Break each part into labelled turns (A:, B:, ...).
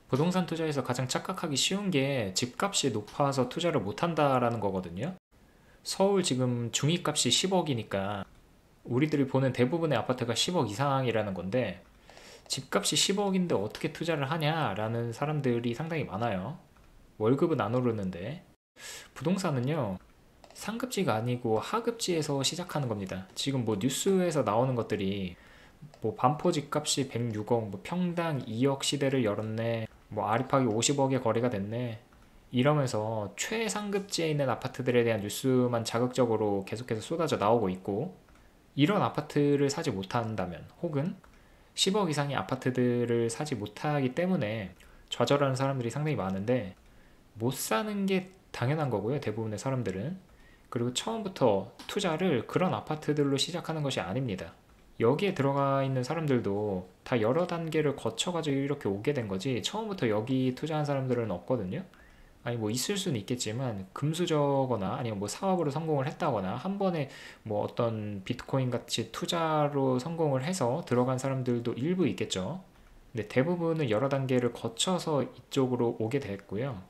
A: 부동산 투자에서 가장 착각하기 쉬운 게 집값이 높아서 투자를 못한다라는 거거든요. 서울 지금 중위값이 10억이니까 우리들이 보는 대부분의 아파트가 10억 이상이라는 건데 집값이 10억인데 어떻게 투자를 하냐라는 사람들이 상당히 많아요. 월급은 안 오르는데. 부동산은요, 상급지가 아니고 하급지에서 시작하는 겁니다. 지금 뭐 뉴스에서 나오는 것들이 뭐 반포 집값이 106억, 뭐 평당 2억 시대를 열었네, 뭐 아리팍이 50억에 거래가 됐네, 이러면서 최상급지에 있는 아파트들에 대한 뉴스만 자극적으로 계속해서 쏟아져 나오고 있고, 이런 아파트를 사지 못한다면 혹은 10억 이상의 아파트들을 사지 못하기 때문에 좌절하는 사람들이 상당히 많은데, 못 사는 게 당연한 거고요, 대부분의 사람들은. 그리고 처음부터 투자를 그런 아파트들로 시작하는 것이 아닙니다. 여기에 들어가 있는 사람들도 다 여러 단계를 거쳐가지고 이렇게 오게 된 거지, 처음부터 여기 투자한 사람들은 없거든요. 아니 뭐 있을 수는 있겠지만 금수저거나 아니면 뭐 사업으로 성공을 했다거나 한 번에 뭐 어떤 비트코인 같이 투자로 성공을 해서 들어간 사람들도 일부 있겠죠. 근데 대부분은 여러 단계를 거쳐서 이쪽으로 오게 됐고요.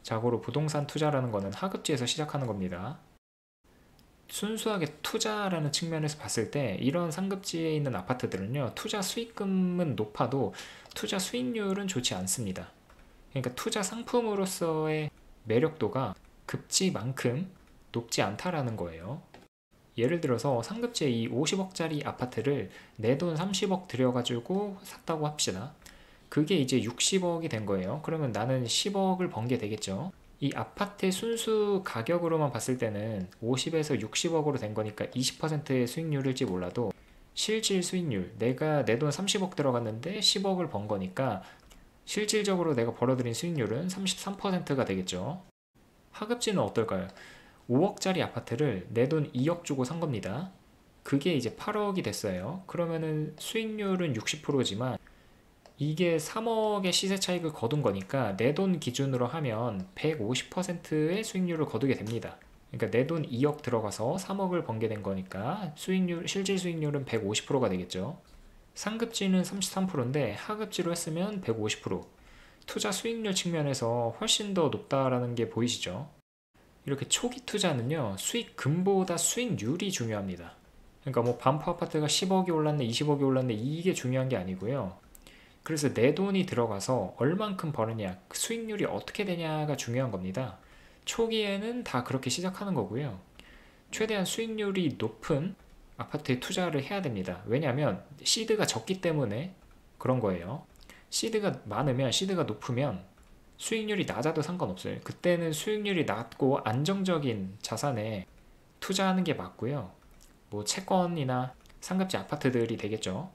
A: 자고로 부동산 투자라는 거는 하급지에서 시작하는 겁니다. 순수하게 투자라는 측면에서 봤을 때 이런 상급지에 있는 아파트들은요, 투자 수익금은 높아도 투자 수익률은 좋지 않습니다. 그러니까 투자 상품으로서의 매력도가 급지만큼 높지 않다라는 거예요. 예를 들어서 상급지의 이 50억짜리 아파트를 내 돈 30억 들여가지고 샀다고 합시다. 그게 이제 60억이 된 거예요. 그러면 나는 10억을 번 게 되겠죠. 이 아파트의 순수 가격으로만 봤을 때는 50에서 60억으로 된 거니까 20%의 수익률일지 몰라도, 실질 수익률, 내가 내 돈 30억 들어갔는데 10억을 번 거니까 실질적으로 내가 벌어들인 수익률은 33%가 되겠죠. 하급지는 어떨까요? 5억짜리 아파트를 내 돈 2억 주고 산 겁니다. 그게 이제 8억이 됐어요. 그러면은 수익률은 60%지만 이게 3억의 시세 차익을 거둔 거니까 내 돈 기준으로 하면 150%의 수익률을 거두게 됩니다. 그러니까 내 돈 2억 들어가서 3억을 번게 된 거니까 수익률, 실질 수익률은 150%가 되겠죠. 상급지는 33%인데 하급지로 했으면 150%. 투자 수익률 측면에서 훨씬 더 높다라는 게 보이시죠? 이렇게 초기 투자는요, 수익금보다 수익률이 중요합니다. 그러니까 뭐 반포 아파트가 10억이 올랐네, 20억이 올랐네, 이게 중요한 게 아니고요. 그래서 내 돈이 들어가서 얼만큼 버느냐, 그 수익률이 어떻게 되냐가 중요한 겁니다. 초기에는 다 그렇게 시작하는 거고요. 최대한 수익률이 높은 아파트에 투자를 해야 됩니다. 왜냐하면 시드가 적기 때문에 그런 거예요. 시드가 많으면, 시드가 높으면 수익률이 낮아도 상관없어요. 그때는 수익률이 낮고 안정적인 자산에 투자하는 게 맞고요. 뭐 채권이나 상급지 아파트들이 되겠죠.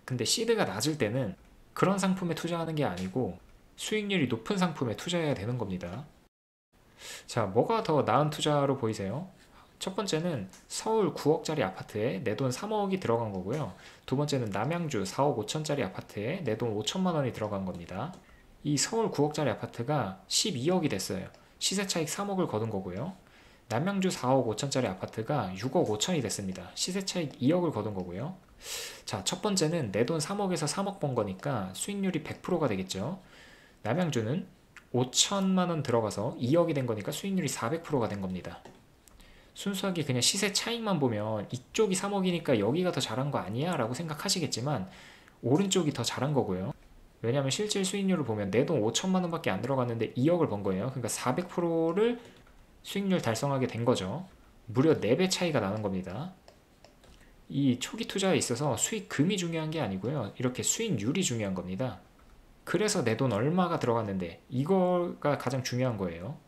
A: 근데 시드가 낮을 때는 그런 상품에 투자하는 게 아니고 수익률이 높은 상품에 투자해야 되는 겁니다. 자, 뭐가 더 나은 투자로 보이세요? 첫 번째는 서울 9억짜리 아파트에 내 돈 3억이 들어간 거고요. 두 번째는 남양주 4억 5천짜리 아파트에 내 돈 5천만 원이 들어간 겁니다. 이 서울 9억짜리 아파트가 12억이 됐어요. 시세 차익 3억을 거둔 거고요. 남양주 4억 5천짜리 아파트가 6억 5천이 됐습니다. 시세 차익 2억을 거둔 거고요. 자, 첫 번째는 내 돈 3억에서 3억 번 거니까 수익률이 100%가 되겠죠. 남양주는 5천만 원 들어가서 2억이 된 거니까 수익률이 400%가 된 겁니다. 순수하게 그냥 시세 차익만 보면 이쪽이 3억이니까 여기가 더 잘한 거 아니야? 라고 생각하시겠지만 오른쪽이 더 잘한 거고요. 왜냐하면 실질 수익률을 보면 내 돈 5천만 원밖에 안 들어갔는데 2억을 번 거예요. 그러니까 400%를 수익률 달성하게 된 거죠. 무려 4배 차이가 나는 겁니다. 이 초기 투자에 있어서 수익금이 중요한 게 아니고요. 이렇게 수익률이 중요한 겁니다. 그래서 내 돈 얼마가 들어갔는데 이거가 가장 중요한 거예요.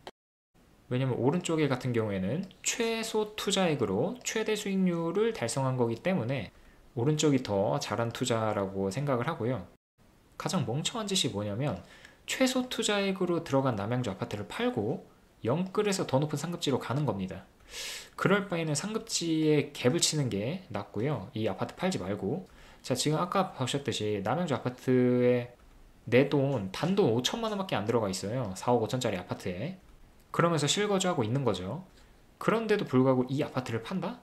A: 왜냐면 오른쪽에 같은 경우에는 최소 투자액으로 최대 수익률을 달성한 거기 때문에 오른쪽이 더 잘한 투자라고 생각을 하고요. 가장 멍청한 짓이 뭐냐면 최소 투자액으로 들어간 남양주 아파트를 팔고 영끌에서 더 높은 상급지로 가는 겁니다. 그럴 바에는 상급지에 갭을 치는 게 낫고요. 이 아파트 팔지 말고. 자, 지금 아까 보셨듯이 남양주 아파트에 내 돈, 단돈 5천만 원밖에 안 들어가 있어요. 4억 5천짜리 아파트에. 그러면서 실거주하고 있는 거죠. 그런데도 불구하고 이 아파트를 판다?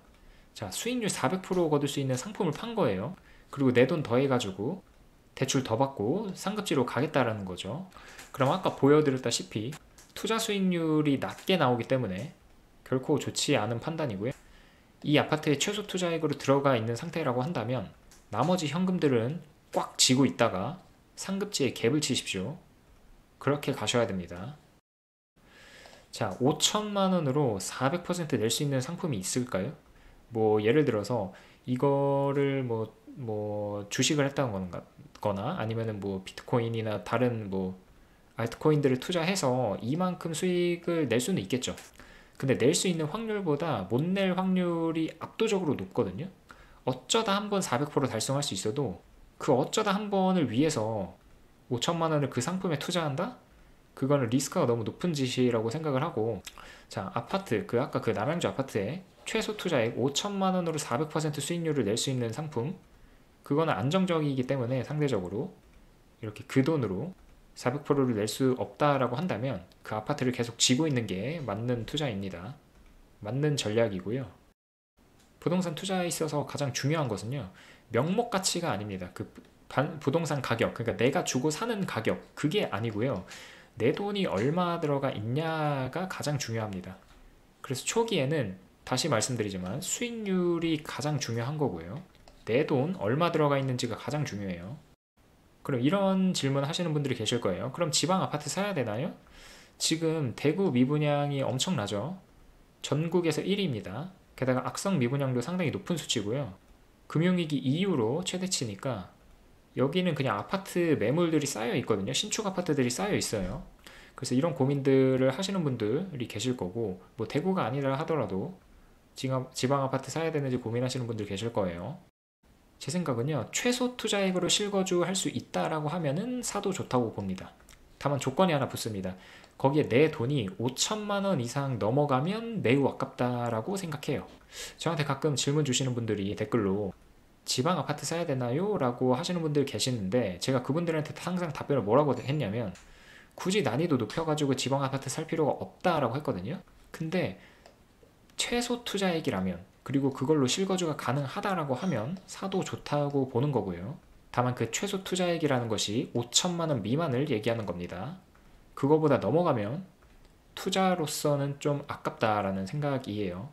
A: 자, 수익률 400% 거둘 수 있는 상품을 판 거예요. 그리고 내 돈 더해가지고 대출 더 받고 상급지로 가겠다라는 거죠. 그럼 아까 보여드렸다시피 투자 수익률이 낮게 나오기 때문에 결코 좋지 않은 판단이고요. 이 아파트에 최소 투자액으로 들어가 있는 상태라고 한다면 나머지 현금들은 꽉 쥐고 있다가 상급지에 갭을 치십시오. 그렇게 가셔야 됩니다. 자, 5천만 원으로 400% 낼 수 있는 상품이 있을까요? 뭐 예를 들어서 이거를 뭐 주식을 했다는 거나 아니면은 뭐 비트코인이나 다른 뭐 알트코인들을 투자해서 이만큼 수익을 낼 수는 있겠죠. 근데 낼 수 있는 확률보다 못 낼 확률이 압도적으로 높거든요. 어쩌다 한 번 400% 달성할 수 있어도 그 어쩌다 한 번을 위해서 5천만 원을 그 상품에 투자한다? 그거는 리스크가 너무 높은 짓이라고 생각을 하고, 자, 아파트, 아까 그 남양주 아파트에 최소 투자액 5천만 원으로 400% 수익률을 낼 수 있는 상품, 그거는 안정적이기 때문에 상대적으로 이렇게 그 돈으로 400%를 낼 수 없다라고 한다면 그 아파트를 계속 쥐고 있는 게 맞는 투자입니다. 맞는 전략이고요. 부동산 투자에 있어서 가장 중요한 것은요, 명목 가치가 아닙니다. 부동산 가격, 그러니까 내가 주고 사는 가격, 그게 아니고요. 내 돈이 얼마 들어가 있냐가 가장 중요합니다. 그래서 초기에는 다시 말씀드리지만 수익률이 가장 중요한 거고요. 내 돈 얼마 들어가 있는지가 가장 중요해요. 그럼 이런 질문 하시는 분들이 계실 거예요. 그럼 지방 아파트 사야 되나요? 지금 대구 미분양이 엄청나죠. 전국에서 1위입니다. 게다가 악성 미분양도 상당히 높은 수치고요. 금융위기 이후로 최대치니까 여기는 그냥 아파트 매물들이 쌓여 있거든요. 신축 아파트들이 쌓여 있어요. 그래서 이런 고민들을 하시는 분들이 계실 거고, 뭐 대구가 아니라 하더라도 지방 아파트 사야 되는지 고민하시는 분들 계실 거예요. 제 생각은요, 최소 투자액으로 실거주 할 수 있다라고 하면은 사도 좋다고 봅니다. 다만 조건이 하나 붙습니다. 거기에 내 돈이 5천만 원 이상 넘어가면 매우 아깝다라고 생각해요. 저한테 가끔 질문 주시는 분들이 댓글로 지방 아파트 사야 되나요? 라고 하시는 분들 계시는데, 제가 그분들한테 항상 답변을 뭐라고 했냐면 굳이 난이도 높여가지고 지방 아파트 살 필요가 없다라고 했거든요. 근데 최소 투자액이라면, 그리고 그걸로 실거주가 가능하다라고 하면 사도 좋다고 보는 거고요. 다만 그 최소 투자액이라는 것이 5천만 원 미만을 얘기하는 겁니다. 그거보다 넘어가면 투자로서는 좀 아깝다라는 생각이에요.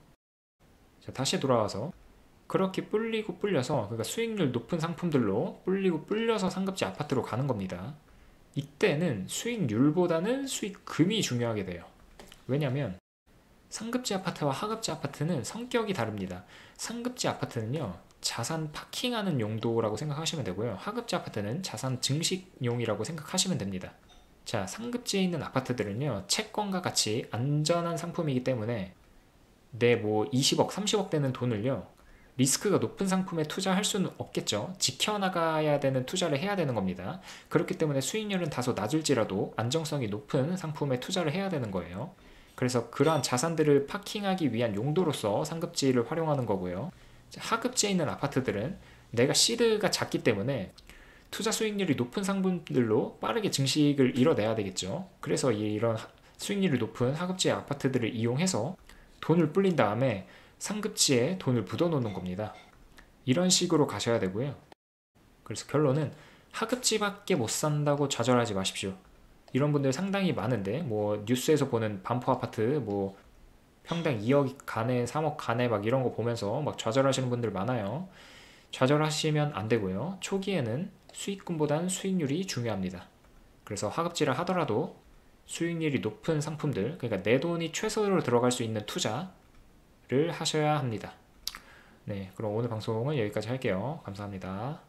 A: 자, 다시 돌아와서 그렇게 불리고 불려서, 그러니까 수익률 높은 상품들로 불리고 불려서 상급지 아파트로 가는 겁니다. 이때는 수익률보다는 수익금이 중요하게 돼요. 왜냐면 상급지 아파트와 하급지 아파트는 성격이 다릅니다. 상급지 아파트는요, 자산 파킹하는 용도라고 생각하시면 되고요. 하급지 아파트는 자산 증식용이라고 생각하시면 됩니다. 자, 상급지에 있는 아파트들은요, 채권과 같이 안전한 상품이기 때문에 내 뭐 20억, 30억 되는 돈을요, 리스크가 높은 상품에 투자할 수는 없겠죠. 지켜나가야 되는 투자를 해야 되는 겁니다. 그렇기 때문에 수익률은 다소 낮을지라도 안정성이 높은 상품에 투자를 해야 되는 거예요. 그래서 그러한 자산들을 파킹하기 위한 용도로서 상급지를 활용하는 거고요. 하급지에 있는 아파트들은 내가 시드가 작기 때문에 투자 수익률이 높은 상품들로 빠르게 증식을 이뤄내야 되겠죠. 그래서 이런 수익률이 높은 하급지의 아파트들을 이용해서 돈을 불린 다음에 상급지에 돈을 묻어놓는 겁니다. 이런 식으로 가셔야 되고요. 그래서 결론은 하급지밖에 못 산다고 좌절하지 마십시오. 이런 분들 상당히 많은데, 뭐 뉴스에서 보는 반포 아파트 뭐 평당 2억 가네, 3억 가네 막 이런 거 보면서 막 좌절하시는 분들 많아요. 좌절하시면 안 되고요. 초기에는 수익금보다는 수익률이 중요합니다. 그래서 하급지를 하더라도 수익률이 높은 상품들, 그러니까 내 돈이 최소로 들어갈 수 있는 투자를 하셔야 합니다. 네, 그럼 오늘 방송은 여기까지 할게요. 감사합니다.